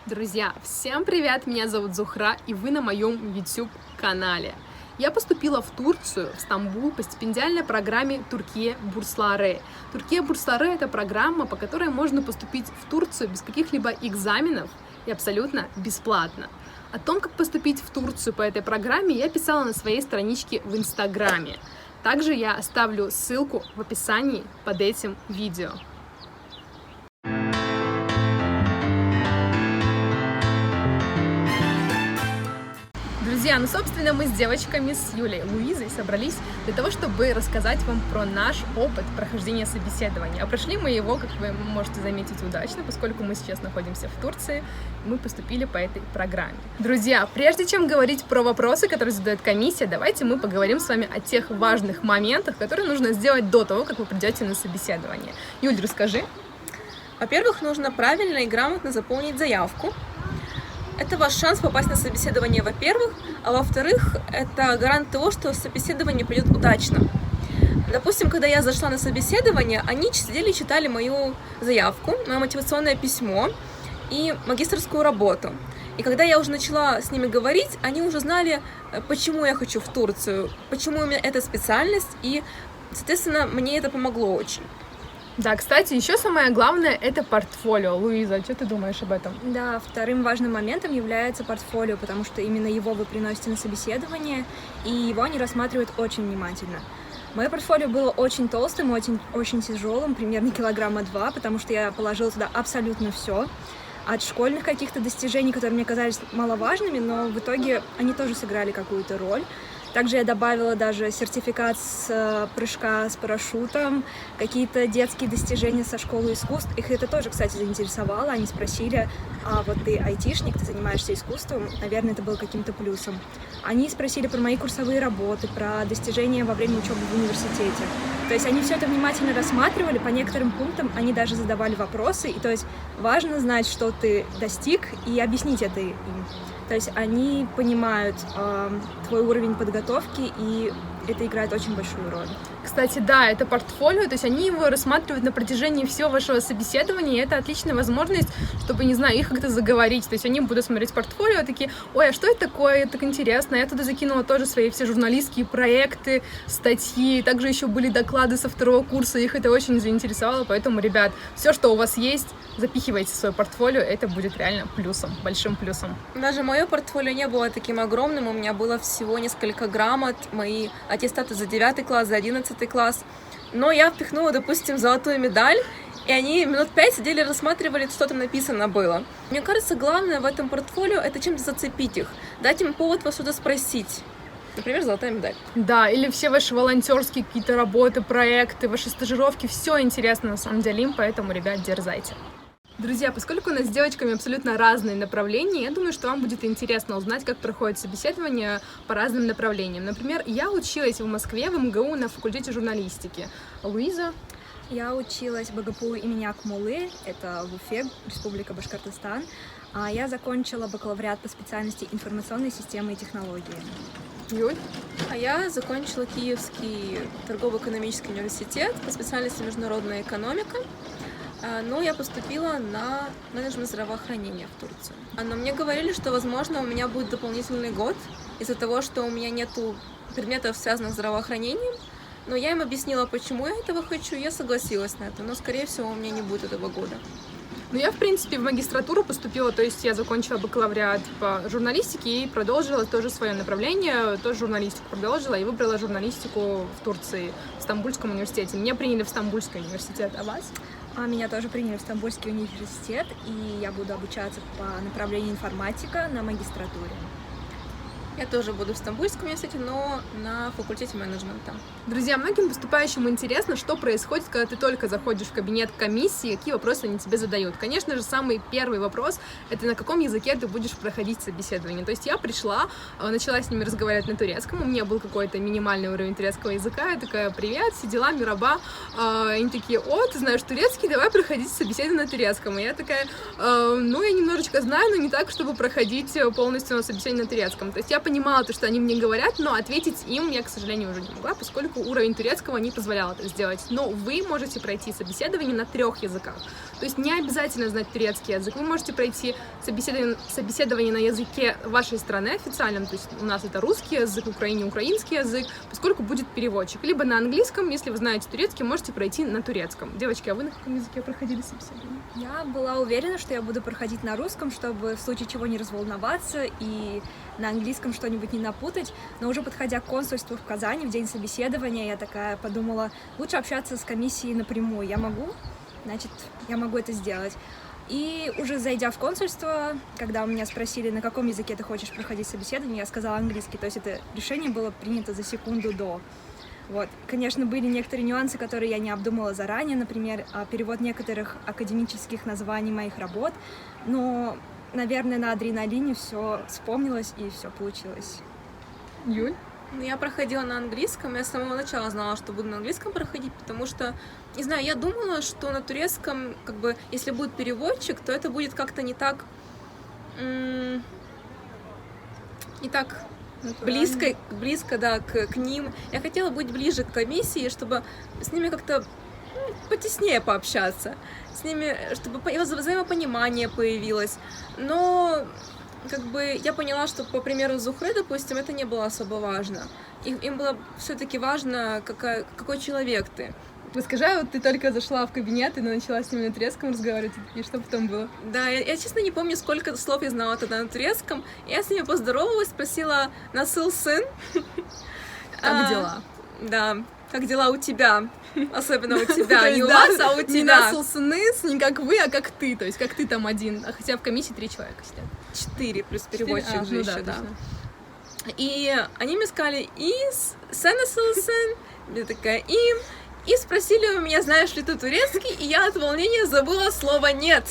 Друзья, всем привет! Меня зовут Зухра, и вы на моем YouTube-канале. Я поступила в Турцию, в Стамбул, по стипендиальной программе Türkiye Bursları. Türkiye Bursları — это программа, по которой можно поступить в Турцию без каких-либо экзаменов и абсолютно бесплатно. О том, как поступить в Турцию по этой программе, я писала на своей страничке в Инстаграме. Также я оставлю ссылку в описании под этим видео. Друзья, собственно, мы с девочками, с Юлей и Луизой собрались для того, чтобы рассказать вам про наш опыт прохождения собеседования. А прошли мы его, как вы можете заметить, удачно, поскольку мы сейчас находимся в Турции, мы поступили по этой программе. Друзья, прежде чем говорить про вопросы, которые задает комиссия, давайте мы поговорим с вами о тех важных моментах, которые нужно сделать до того, как вы придете на собеседование. Юль, расскажи. Во-первых, нужно правильно и грамотно заполнить заявку. Это ваш шанс попасть на собеседование, во-первых, а во-вторых, это гарант того, что собеседование пройдет удачно. Допустим, когда я зашла на собеседование, они сидели и читали мою заявку, мое мотивационное письмо и магистерскую работу. И когда я уже начала с ними говорить, они уже знали, почему я хочу в Турцию, почему именно эта специальность, и, соответственно, мне это помогло очень. Да, кстати, еще самое главное — это портфолио. Луиза, что ты думаешь об этом? Да, вторым важным моментом является портфолио, потому что именно его вы приносите на собеседование, и его они рассматривают очень внимательно. Мое портфолио было очень толстым, очень тяжелым, примерно 2 килограмма, потому что я положила туда абсолютно все. От школьных каких-то достижений, которые мне казались маловажными, но в итоге они тоже сыграли какую-то роль. Также я добавила даже сертификат с прыжка с парашютом, какие-то детские достижения со школы искусств. Их это тоже, кстати, заинтересовало. Они спросили, а вот ты айтишник, ты занимаешься искусством? Наверное, это было каким-то плюсом. Они спросили про мои курсовые работы, про достижения во время учебы в университете. То есть они все это внимательно рассматривали, по некоторым пунктам они даже задавали вопросы. И то есть важно знать, что ты достиг, и объяснить это им. То есть они понимают твой уровень подготовки, и это играет очень большую роль. Кстати, да, это портфолио, то есть они его рассматривают на протяжении всего вашего собеседования, и это отличная возможность, чтобы, не знаю, их как-то заговорить. То есть они будут смотреть портфолио, такие: ой, а что это такое, так интересно. Я туда закинула тоже свои все журналистские проекты, статьи, также еще были доклады со 2-го курса, их это очень заинтересовало, поэтому, ребят, все, что у вас есть, запихивайте в свое портфолио, это будет реально плюсом, большим плюсом. Даже мое портфолио не было таким огромным, у меня было всего несколько грамот, мои аттестаты за 9 класс, за 11 класс, но я впихнула, допустим, золотую медаль, и они минут 5 сидели, рассматривали, что там написано было. Мне кажется, главное в этом портфолио — это чем-то зацепить их, дать им повод вас что-то спросить. Например, золотая медаль. Да, или все ваши волонтерские какие-то работы, проекты, ваши стажировки, все интересно на самом деле им, поэтому, ребят, дерзайте. Друзья, поскольку у нас с девочками абсолютно разные направления, я думаю, что вам будет интересно узнать, как проходит собеседование по разным направлениям. Например, я училась в Москве, в МГУ, на факультете журналистики. Луиза? Я училась в БГПУ имени Акмулы, это в Уфе, Республика Башкортостан. Я закончила бакалавриат по специальности информационной системы и технологии. Юль? А я закончила Киевский торгово-экономический университет по специальности международная экономика. Но я поступила на менеджмент здравоохранения в Турцию. Но мне говорили, что, возможно, у меня будет дополнительный год из-за того, что у меня нету предметов, связанных с здравоохранением. Но я им объяснила, почему я этого хочу, и я согласилась на это. Но, скорее всего, у меня не будет этого года. Ну, я, в принципе, в магистратуру поступила, то есть я закончила бакалавриат по журналистике и продолжила тоже свое направление, тоже журналистику продолжила и выбрала журналистику в Турции, в Стамбульском университете. Меня приняли в Стамбульский университет, а вас? Меня тоже приняли в Стамбульский университет, и я буду обучаться по направлению информатика на магистратуре. Я тоже буду в Стамбульском университете, но на факультете менеджмента. Друзья, многим поступающим интересно, что происходит, когда ты только заходишь в кабинет комиссии, какие вопросы они тебе задают. Конечно же, самый первый вопрос — это на каком языке ты будешь проходить собеседование. То есть я пришла, начала с ними разговаривать на турецком, у меня был какой-то минимальный уровень турецкого языка, я такая: привет, все дела, мираба. Они такие: о, ты знаешь турецкий, давай проходить собеседование на турецком. И я такая: ну, я немножечко знаю, но не так, чтобы проходить полностью собеседование на турецком. То есть я понимала то, что они мне говорят, но ответить им я, к сожалению, уже не могла, поскольку уровень турецкого не позволял это сделать. Но вы можете пройти собеседование на 3 языках. То есть не обязательно знать турецкий язык. Вы можете пройти собеседование на языке вашей страны официальном, то есть у нас это русский язык, в Украине украинский язык, поскольку будет переводчик. Либо на английском, если вы знаете турецкий, можете пройти на турецком. Девочки, а вы на каком языке проходили собеседование? Я была уверена, что я буду проходить на русском, чтобы в случае чего не разволноваться и на английском что-нибудь не напутать, но уже подходя к консульству в Казани в день собеседования, я такая подумала, лучше общаться с комиссией напрямую. Я могу? Значит, я могу это сделать. И уже зайдя в консульство, когда у меня спросили, на каком языке ты хочешь проходить собеседование, я сказала английский, то есть это решение было принято за секунду до. Вот. Конечно, были некоторые нюансы, которые я не обдумала заранее, например, перевод некоторых академических названий моих работ, но, наверное, на адреналине все вспомнилось и все получилось. Юль? Я проходила на английском, я с самого начала знала, что буду на английском проходить, потому что, не знаю, я думала, что на турецком, как бы, если будет переводчик, то это будет как-то не так близко, да, к ним. Я хотела быть ближе к комиссии, чтобы с ними как-то потеснее пообщаться, с ними, чтобы взаимопонимание появилось. Но как бы я поняла, что, по примеру Зухры, допустим, это не было особо важно. Им было все-таки важно, какой человек ты. Расскажи, вот ты только зашла в кабинет и начала с ними на турецком разговаривать, и что потом было? Да, я честно не помню, сколько слов я знала тогда на турецком. Я с ними поздоровалась, спросила «Насылсын?» Как дела? Да, как дела у тебя? Особенно у тебя, не у вас, а у тебя. Не насылсыныс, не как вы, а как ты, то есть как ты там один, а хотя в комиссии 3 человека сидят. 4 плюс переводчик же еще, да. Точно. И они мне сказали «Ис», «Сенасылсын», я такая «Им», и спросили у меня, знаешь ли ты турецкий, и я от волнения забыла слово «нет».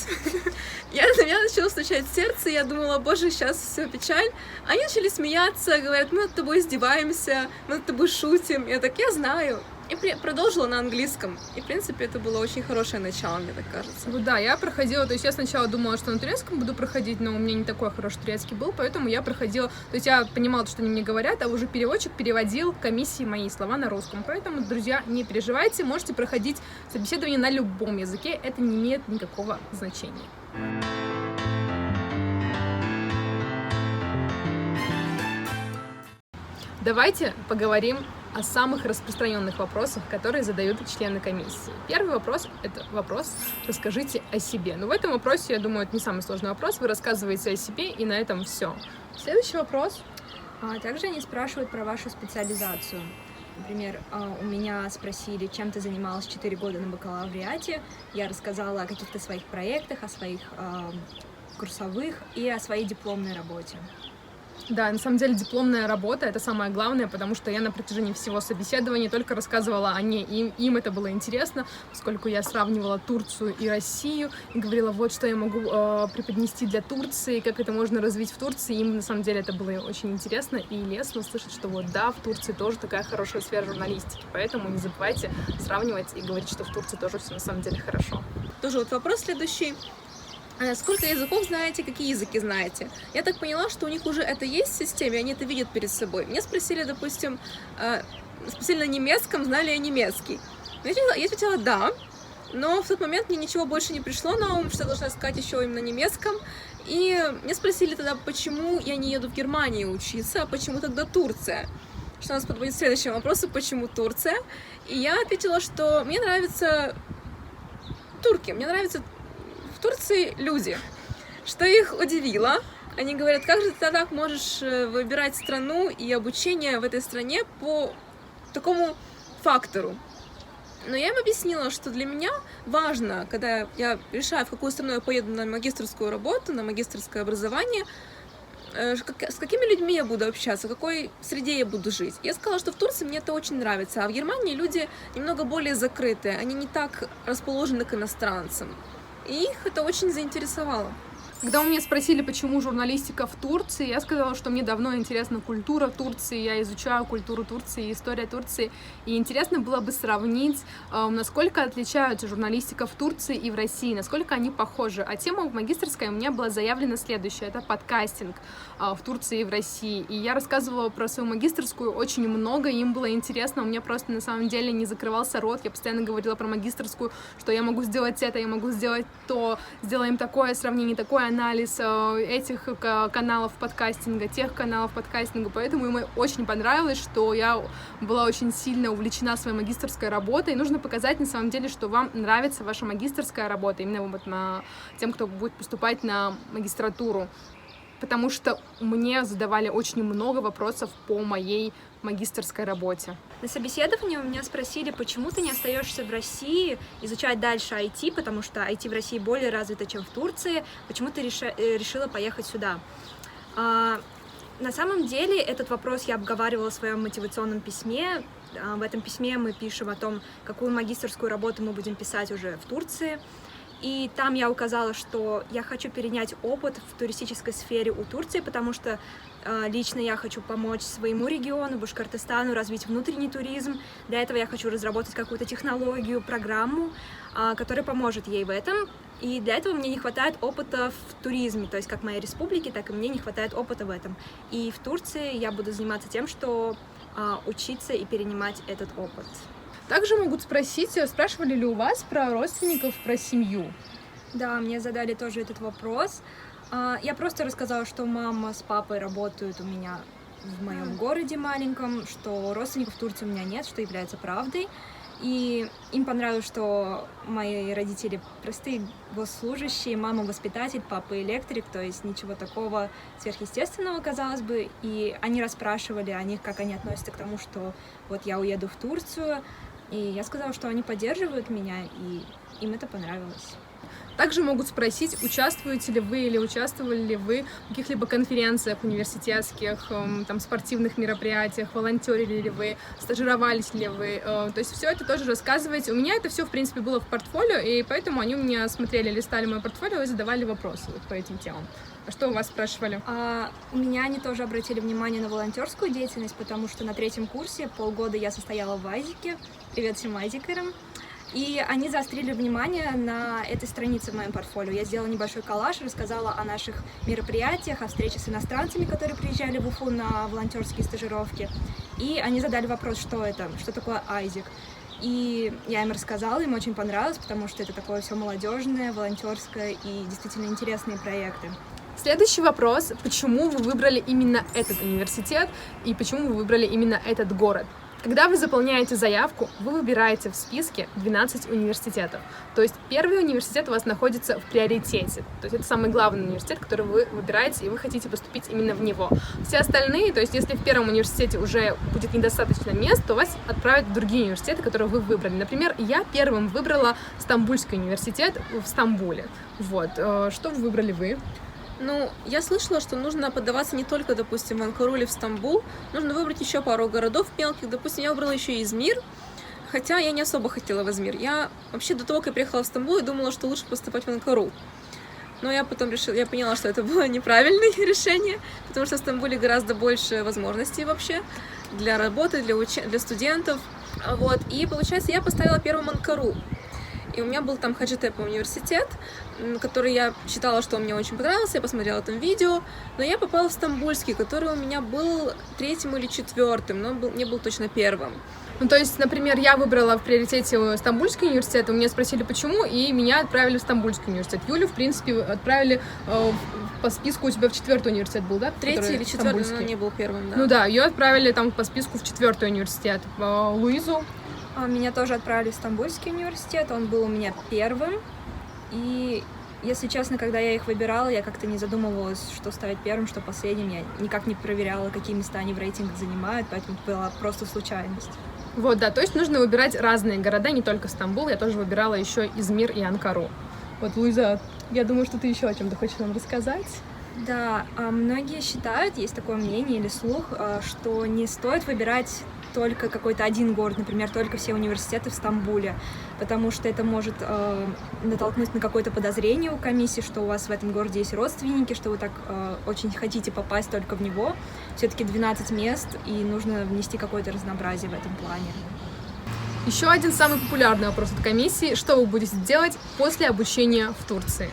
Меня начало стучать сердце, и я думала, боже, сейчас все печаль. Они начали смеяться, говорят, мы над тобой издеваемся, мы над тобой шутим. Я так, я знаю. И продолжила на английском. И, в принципе, это было очень хорошее начало, мне так кажется. Ну да, я проходила, то есть я сначала думала, что на турецком буду проходить, но у меня не такой хороший турецкий был, поэтому я проходила, то есть я понимала, что они мне говорят, а уже переводчик переводил комиссии мои слова на русском. Поэтому, друзья, не переживайте, можете проходить собеседование на любом языке, это не имеет никакого значения. Давайте поговорим о самых распространенных вопросах, которые задают члены комиссии. Первый вопрос — это вопрос «Расскажите о себе». Но в этом вопросе, я думаю, это не самый сложный вопрос. Вы рассказываете о себе, и на этом все. Следующий вопрос. Также они спрашивают про вашу специализацию. Например, у меня спросили, чем ты занималась 4 года на бакалавриате. Я рассказала о каких-то своих проектах, о своих курсовых и о своей дипломной работе. Да, на самом деле дипломная работа — это самое главное, потому что я на протяжении всего собеседования только рассказывала о ней, и им это было интересно, поскольку я сравнивала Турцию и Россию, и говорила, вот что я могу преподнести для Турции, как это можно развить в Турции. Им на самом деле это было очень интересно и лестно слышать, что вот да, в Турции тоже такая хорошая сфера журналистики, поэтому не забывайте сравнивать и говорить, что в Турции тоже все на самом деле хорошо. Тоже вот вопрос следующий. Сколько языков знаете, какие языки знаете? Я так поняла, что у них уже это есть в системе, они это видят перед собой. Меня спросили, допустим, спросили на немецком, знали я немецкий. Я ответила «да», но в тот момент мне ничего больше не пришло на ум, что я должна сказать еще им на немецком. И меня спросили тогда, почему я не еду в Германию учиться, а почему тогда Турция? Что нас подводит к следующему вопросу, почему Турция? И я ответила, что мне нравятся турки, мне нравятся в Турции люди, что их удивило. Они говорят, как же ты так можешь выбирать страну и обучение в этой стране по такому фактору? Но я им объяснила, что для меня важно, когда я решаю, в какую страну я поеду на магистерскую работу, на магистерское образование, с какими людьми я буду общаться, в какой среде я буду жить. Я сказала, что в Турции мне это очень нравится, а в Германии люди немного более закрытые, они не так расположены к иностранцам. И их это очень заинтересовало. Когда у меня спросили, почему журналистика в Турции, я сказала, что мне давно интересна культура Турции, я изучаю культуру Турции, история Турции, и интересно было бы сравнить, насколько отличаются журналистика в Турции и в России, насколько они похожи. А тема в магистерской у меня была заявлена следующая, это подкастинг в Турции и в России. И я рассказывала про свою магистерскую очень много, им было интересно, у меня просто на самом деле не закрывался рот, я постоянно говорила про магистерскую, что я могу сделать это, я могу сделать то, сделаем такое сравнение, такое анализ этих каналов подкастинга, тех каналов подкастинга, поэтому им очень понравилось, что я была очень сильно увлечена своей магистерской работой, и нужно показать на самом деле, что вам нравится ваша магистерская работа, именно вот тем, кто будет поступать на магистратуру, потому что мне задавали очень много вопросов по моей магистерской работе. На собеседовании у меня спросили, почему ты не остаешься в России изучать дальше IT, потому что IT в России более развито, чем в Турции. Почему ты решила поехать сюда? На самом деле этот вопрос я обговаривала в своем мотивационном письме. В этом письме мы пишем о том, какую магистерскую работу мы будем писать уже в Турции. И там я указала, что я хочу перенять опыт в туристической сфере у Турции, потому что лично я хочу помочь своему региону, Башкортостану, развить внутренний туризм. Для этого я хочу разработать какую-то технологию, программу, которая поможет ей в этом. И для этого мне не хватает опыта в туризме, то есть как в моей республике, так и мне не хватает опыта в этом. И в Турции я буду заниматься тем, что учиться и перенимать этот опыт. Также могут спросить, спрашивали ли у вас про родственников, про семью? Да, мне задали тоже этот вопрос. Я просто рассказала, что мама с папой работают у меня в моем городе маленьком, что родственников в Турции у меня нет, что является правдой. И им понравилось, что мои родители простые госслужащие, мама воспитатель, папа электрик, то есть ничего такого сверхъестественного, казалось бы. И они расспрашивали о них, как они относятся к тому, что вот я уеду в Турцию. И я сказала, что они поддерживают меня, и им это понравилось. Также могут спросить, участвуете ли вы или участвовали ли вы в каких-либо конференциях университетских, там, спортивных мероприятиях, волонтерили ли вы, стажировались ли вы. То есть все это тоже рассказывайте. У меня это все, в принципе, было в портфолио, и поэтому они у меня смотрели, листали мое портфолио и задавали вопросы вот по этим темам. А что у вас спрашивали? У меня они тоже обратили внимание на волонтерскую деятельность, потому что на 3-м курсе полгода я состояла в Айзике. Привет всем айзикерам. И они заострили внимание на этой странице в моем портфолио. Я сделала небольшой коллаж, рассказала о наших мероприятиях, о встрече с иностранцами, которые приезжали в Уфу на волонтерские стажировки. И они задали вопрос, что это, что такое Айзик. И я им рассказала, им очень понравилось, потому что это такое все молодежное, волонтерское и действительно интересные проекты. Следующий вопрос. Почему вы выбрали именно этот университет и почему вы выбрали именно этот город? Когда вы заполняете заявку, вы выбираете в списке 12 университетов. То есть первый университет у вас находится в приоритете. То есть это самый главный университет, который вы выбираете, и вы хотите поступить именно в него. Все остальные, то есть если в первом университете уже будет недостаточно мест, то вас отправят в другие университеты, которые вы выбрали. Например, я первым выбрала Стамбульский университет в Стамбуле. Вот. Что выбрали вы? Ну, я слышала, что нужно подаваться не только, допустим, в Анкару или в Стамбул, нужно выбрать еще пару городов мелких. Допустим, я выбрала еще Измир, хотя я не особо хотела в Измир. Я вообще до того, как я приехала в Стамбул, я думала, что лучше поступать в Анкару. Но я потом я поняла, что это было неправильное решение, потому что в Стамбуле гораздо больше возможностей вообще для работы, для студентов. Вот. И, получается, я поставила первым Анкару. И у меня был там Хаджитеп университет, который я считала, что мне очень понравился, я посмотрела там видео, но я попала в Стамбульский, который у меня был 3-м или 4-м, но не был точно 1-м. Ну, то есть, например, я выбрала в приоритете Стамбульский университет, у меня спросили, почему, и меня отправили в Стамбульский университет. Юлю, в принципе, отправили по списку, у тебя в 4-й университет был, да? 3-й или 4-й, но не был 1-м, да. Ну да, ее отправили там по списку в 4-й университет. Луизу? Меня тоже отправили в Стамбульский университет, он был у меня 1-м. И, если честно, когда я их выбирала, я как-то не задумывалась, что ставить 1-м, что последним. Я никак не проверяла, какие места они в рейтингах занимают, поэтому это была просто случайность. Вот, да, то есть нужно выбирать разные города, не только Стамбул, я тоже выбирала еще Измир и Анкару. Вот, Луиза, я думаю, что ты еще о чем-то хочешь нам рассказать. Да, многие считают, есть такое мнение или слух, что не стоит выбирать только какой-то один город, например, только все университеты в Стамбуле, потому что это может натолкнуть на какое-то подозрение у комиссии, что у вас в этом городе есть родственники, что вы так очень хотите попасть только в него. Все-таки 12 мест, и нужно внести какое-то разнообразие в этом плане. Еще один самый популярный вопрос от комиссии: что вы будете делать после обучения в Турции?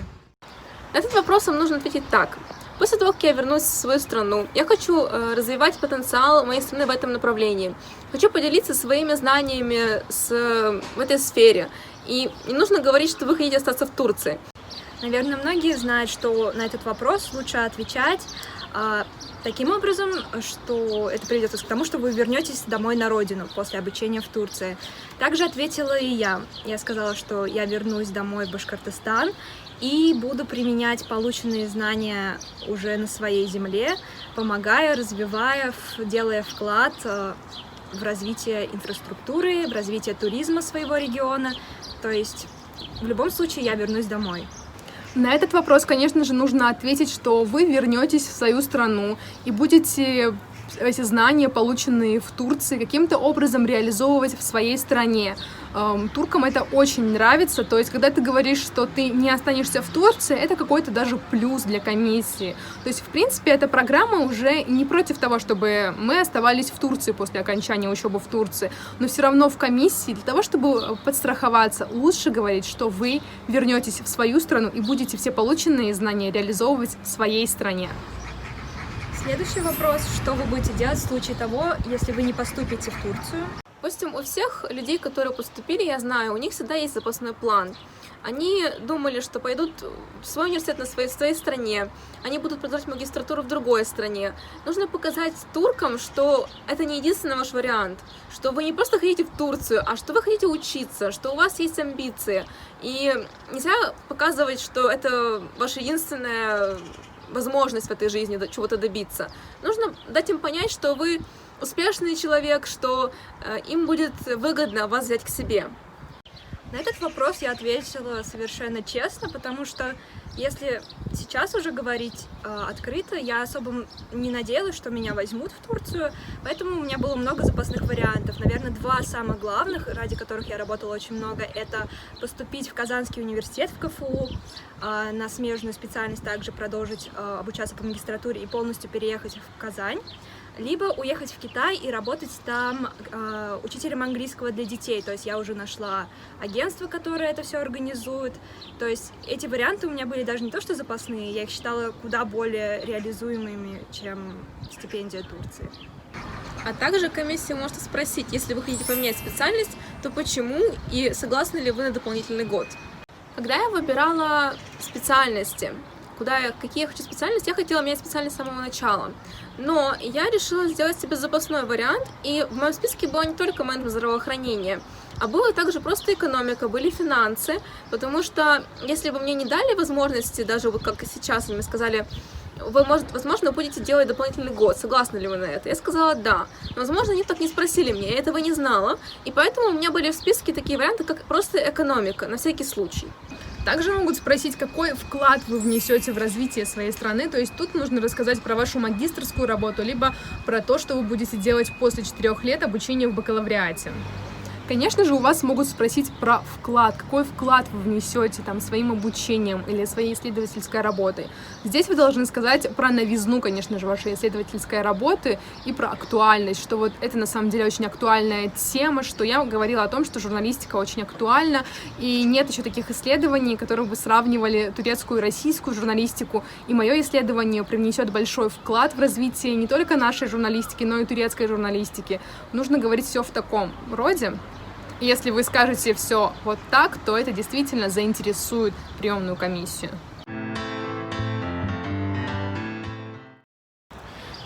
На этот вопрос вам нужно ответить так. После того, как я вернусь в свою страну, я хочу развивать потенциал моей страны в этом направлении. Хочу поделиться своими знаниями в этой сфере. И не нужно говорить, что вы хотите остаться в Турции. Наверное, многие знают, что на этот вопрос лучше отвечать таким образом, что это приведет к тому, что вы вернетесь домой на родину после обучения в Турции. Также ответила и я. Я сказала, что я вернусь домой в Башкортостан и буду применять полученные знания уже на своей земле, помогая, развивая, делая вклад в развитие инфраструктуры, в развитие туризма своего региона. То есть в любом случае я вернусь домой. На этот вопрос, конечно же, нужно ответить, что вы вернетесь в свою страну и будете эти знания, полученные в Турции, каким-то образом реализовывать в своей стране. Туркам это очень нравится, то есть, когда ты говоришь, что ты не останешься в Турции, это какой-то даже плюс для комиссии. То есть, в принципе, эта программа уже не против того, чтобы мы оставались в Турции после окончания учебы в Турции, но все равно в комиссии, для того, чтобы подстраховаться, лучше говорить, что вы вернетесь в свою страну и будете все полученные знания реализовывать в своей стране. Следующий вопрос: что вы будете делать в случае того, если вы не поступите в Турцию? Допустим, у всех людей, которые поступили, я знаю, у них всегда есть запасной план. Они думали, что пойдут в свой университет в своей стране, они будут продолжать магистратуру в другой стране. Нужно показать туркам, что это не единственный ваш вариант, что вы не просто хотите в Турцию, а что вы хотите учиться, что у вас есть амбиции. И нельзя показывать, что это ваша единственная возможность в этой жизни чего-то добиться. Нужно дать им понять, что вы успешный человек, что им будет выгодно вас взять к себе. На этот вопрос я ответила совершенно честно, потому что если сейчас уже говорить открыто, я особо не надеялась, что меня возьмут в Турцию, поэтому у меня было много запасных вариантов. Наверное, два самых главных, ради которых я работала очень много, это поступить в Казанский университет в КФУ, на смежную специальность также продолжить обучаться по магистратуре и полностью переехать в Казань, либо уехать в Китай и работать там учителем английского для детей. То есть я уже нашла агентство, которое это все организует. То есть эти варианты у меня были даже не то что запасные, я их считала куда более реализуемыми, чем стипендия Турции. А также комиссия может спросить, если вы хотите поменять специальность, то почему и согласны ли вы на дополнительный год. Когда я выбирала специальности, какие я хочу специальности, я хотела менять специальность с самого начала. Но я решила сделать себе запасной вариант, и в моем списке было не только менеджмент здравоохранения, а было также просто экономика, были финансы, потому что если бы мне не дали возможности, даже вот как и сейчас, они мне сказали, возможно, вы будете делать дополнительный год, согласны ли вы на это? Я сказала да, но, возможно, они так не спросили меня, я этого не знала, и поэтому у меня были в списке такие варианты, как просто экономика, на всякий случай. Также могут спросить, какой вклад вы внесете в развитие своей страны, то есть тут нужно рассказать про вашу магистерскую работу, либо про то, что вы будете делать после 4 лет обучения в бакалавриате. Конечно же, у вас могут спросить про вклад, какой вклад вы внесете там своим обучением или своей исследовательской работой. Здесь вы должны сказать про новизну, конечно же, вашей исследовательской работы и про актуальность, что вот это на самом деле очень актуальная тема, что я говорила о том, что журналистика очень актуальна, и нет еще таких исследований, которые бы сравнивали турецкую и российскую журналистику, и мое исследование привнесет большой вклад в развитие не только нашей журналистики, но и турецкой журналистики. Нужно говорить все в таком роде. Если вы скажете все вот так, то это действительно заинтересует приемную комиссию.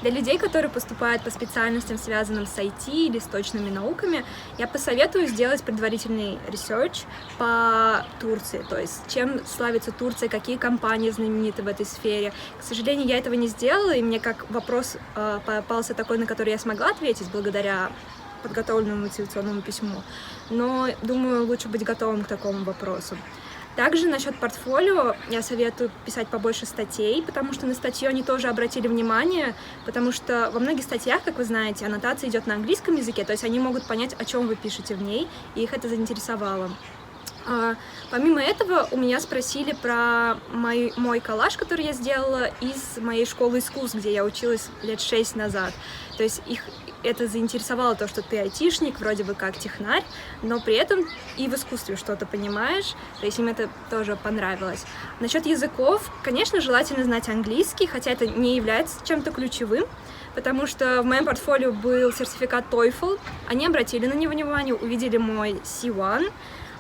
Для людей, которые поступают по специальностям, связанным с IT или с точными науками, я посоветую сделать предварительный ресерч по Турции, то есть чем славится Турция, какие компании знамениты в этой сфере. К сожалению, я этого не сделала, и мне как вопрос попался такой, на который я смогла ответить благодаря подготовленному мотивационному письму, но думаю, лучше быть готовым к такому вопросу. Также насчет портфолио я советую писать побольше статей, потому что на статью они тоже обратили внимание, потому что во многих статьях, как вы знаете, аннотация идет на английском языке, то есть они могут понять, о чем вы пишете в ней, и их это заинтересовало. Помимо этого, у меня спросили про мой коллаж, который я сделала из моей школы искусств, где я училась лет 6 назад. То есть их это заинтересовало то, что ты айтишник, вроде бы как технарь, но при этом и в искусстве что-то понимаешь, то есть им это тоже понравилось. Насчет языков, конечно, желательно знать английский, хотя это не является чем-то ключевым, потому что в моем портфолио был сертификат TOEFL, они обратили на него внимание, увидели мой C1,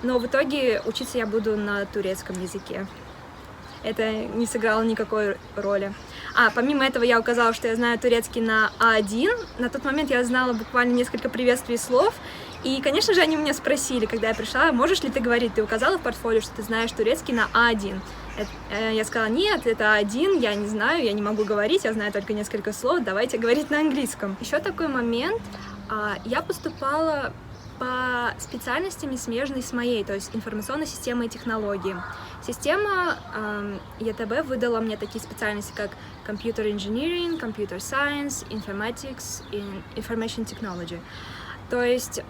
но в итоге учиться я буду на турецком языке. Это не сыграло никакой роли. Помимо этого я указала, что я знаю турецкий на А1. На тот момент я знала буквально несколько приветствий слов. И, конечно же, они у меня спросили, когда я пришла, можешь ли ты говорить, ты указала в портфолио, что ты знаешь турецкий на А1. Я сказала, нет, это А1, я не знаю, я не могу говорить, я знаю только несколько слов, давайте говорить на английском. Еще такой момент, я поступала по специальностям смежной с моей, то есть информационной системой и технологии. Система ЕТБ выдала мне такие специальности, как Computer Engineering, Computer Science, Informatics и Information Technology. То есть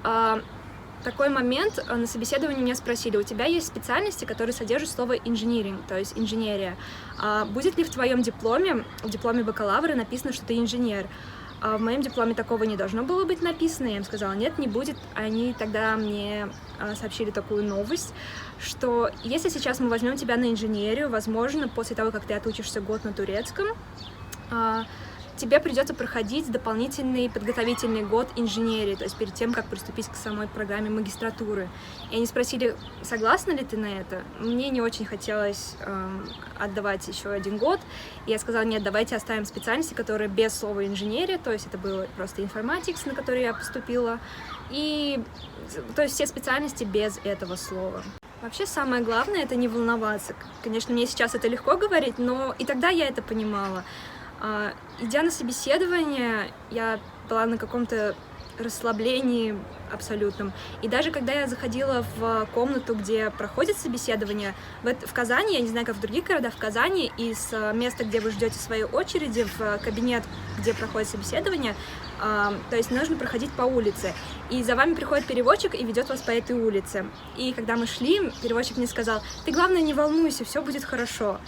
такой момент, на собеседовании меня спросили, у тебя есть специальности, которые содержат слово engineering, то есть инженерия. Будет ли в твоем дипломе, в дипломе бакалавра написано, что ты инженер? В моем дипломе такого не должно было быть написано. Я им сказала, нет, не будет. Они тогда мне сообщили такую новость, что если сейчас мы возьмем тебя на инженерию, возможно, после того, как ты отучишься год на турецком, тебе придется проходить дополнительный подготовительный год инженерии, то есть перед тем, как приступить к самой программе магистратуры. И они спросили, согласна ли ты на это? Мне не очень хотелось отдавать еще один год. И я сказала, нет, давайте оставим специальности, которые без слова инженерия, то есть это было просто информатикс, на который я поступила, и то есть все специальности без этого слова. Вообще самое главное — это не волноваться. Конечно, мне сейчас это легко говорить, но и тогда я это понимала. Идя на собеседование, я была на каком-то расслаблении абсолютном. И даже когда я заходила в комнату, где проходит собеседование, в Казани, я не знаю, как в других городах, в Казани, из места, где вы ждете своей очереди, в кабинет, где проходит собеседование, то есть нужно проходить по улице. И за вами приходит переводчик и ведет вас по этой улице. И когда мы шли, переводчик мне сказал, ты, главное, не волнуйся, все будет хорошо.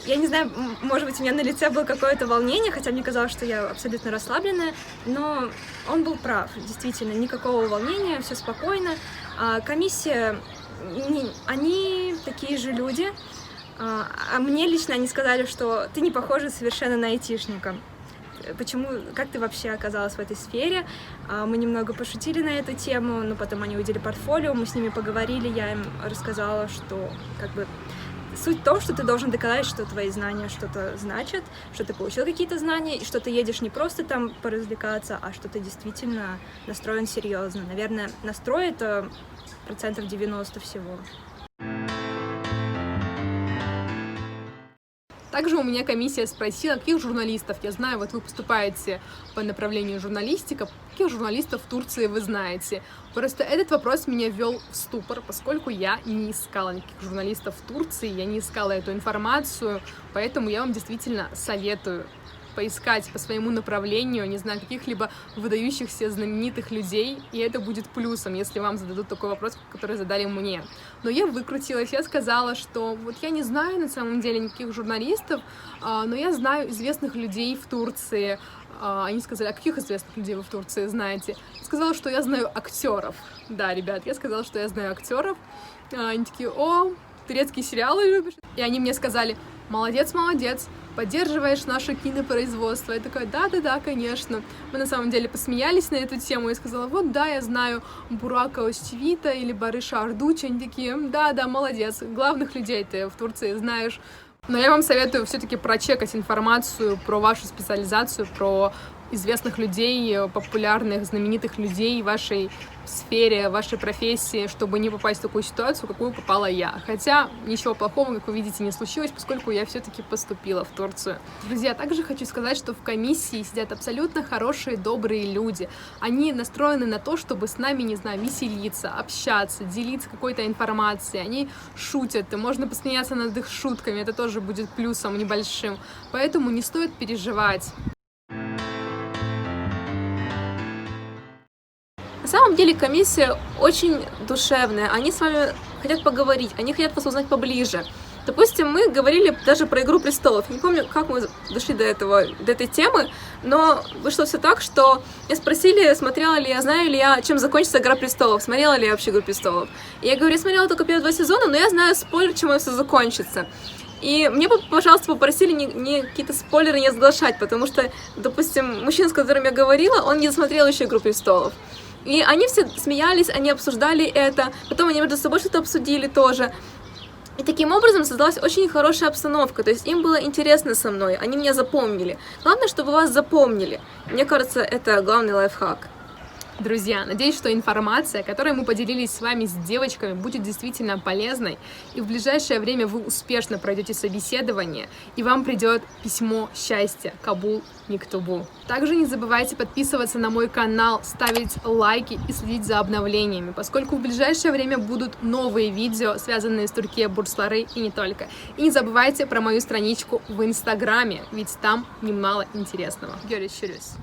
Я не знаю, может быть, у меня на лице было какое-то волнение, хотя мне казалось, что я абсолютно расслабленная, но он был прав, действительно, никакого волнения, все спокойно. Комиссия, они такие же люди, а мне лично они сказали, что ты не похожа совершенно на айтишника. Почему, как ты вообще оказалась в этой сфере? Мы немного пошутили на эту тему, но потом они увидели портфолио, мы с ними поговорили, я им рассказала, что суть в том, что ты должен доказать, что твои знания что-то значат, что ты получил какие-то знания, и что ты едешь не просто там поразвлекаться, а что ты действительно настроен серьезно. Наверное, настрой — это 90% всего. Также у меня комиссия спросила, каких журналистов, я знаю, вот вы поступаете по направлению журналистика, каких журналистов в Турции вы знаете? Просто этот вопрос меня ввел в ступор, поскольку я не искала никаких журналистов в Турции, я не искала эту информацию, поэтому я вам действительно советую поискать по своему направлению, не знаю, каких-либо выдающихся знаменитых людей, и это будет плюсом, если вам зададут такой вопрос, который задали мне. Но я выкрутилась, я сказала, что вот я не знаю на самом деле никаких журналистов, но я знаю известных людей в Турции. Они сказали, а каких известных людей вы в Турции знаете? Я сказала, что я знаю актеров. Да, ребят, я сказала, что я знаю актеров. Они такие, о, турецкие сериалы любишь? И они мне сказали, молодец, молодец, поддерживаешь наше кинопроизводство. Я такая, да, конечно. Мы на самом деле посмеялись на эту тему. Я сказала, вот да, я знаю Бурака Остивита или Барыша Ардучи. Они такие, да, молодец, главных людей ты в Турции знаешь. Но я вам советую все-таки прочекать информацию про вашу специализацию, про известных людей, популярных, знаменитых людей в вашей сфере, в вашей профессии, чтобы не попасть в такую ситуацию, в какую попала я. Хотя ничего плохого, как вы видите, не случилось, поскольку я все-таки поступила в Турцию. Друзья, также хочу сказать, что в комиссии сидят абсолютно хорошие, добрые люди. Они настроены на то, чтобы с нами, не знаю, веселиться, общаться, делиться какой-то информацией. Они шутят, и можно посмеяться над их шутками, это тоже будет плюсом небольшим. Поэтому не стоит переживать. На самом деле комиссия очень душевная, они с вами хотят поговорить, они хотят вас узнать поближе. Допустим, мы говорили даже про «Игру престолов». Не помню, как мы дошли до этой темы, но вышло все так, что меня спросили, смотрела ли я, знаю ли я, чем закончится «Игра престолов», смотрела ли я вообще «Игру престолов». И я говорю, я смотрела только первые 2 сезона, но я знаю спойлер, чем все закончится. И мне, пожалуйста, попросили не какие-то спойлеры не разглашать, потому что, допустим, мужчина, с которым я говорила, он не досмотрел еще «Игру престолов». И они все смеялись, они обсуждали это, потом они между собой что-то обсудили тоже. И таким образом создалась очень хорошая обстановка, то есть им было интересно со мной, они меня запомнили. Главное, чтобы вас запомнили. Мне кажется, это главный лайфхак. Друзья, надеюсь, что информация, которой мы поделились с вами, с девочками, будет действительно полезной, и в ближайшее время вы успешно пройдете собеседование, и вам придет письмо счастья Кабул Мектубу. Также не забывайте подписываться на мой канал, ставить лайки и следить за обновлениями, поскольку в ближайшее время будут новые видео, связанные с Туркия Бурслары и не только. И не забывайте про мою страничку в Инстаграме, ведь там немало интересного. Görüşürüz.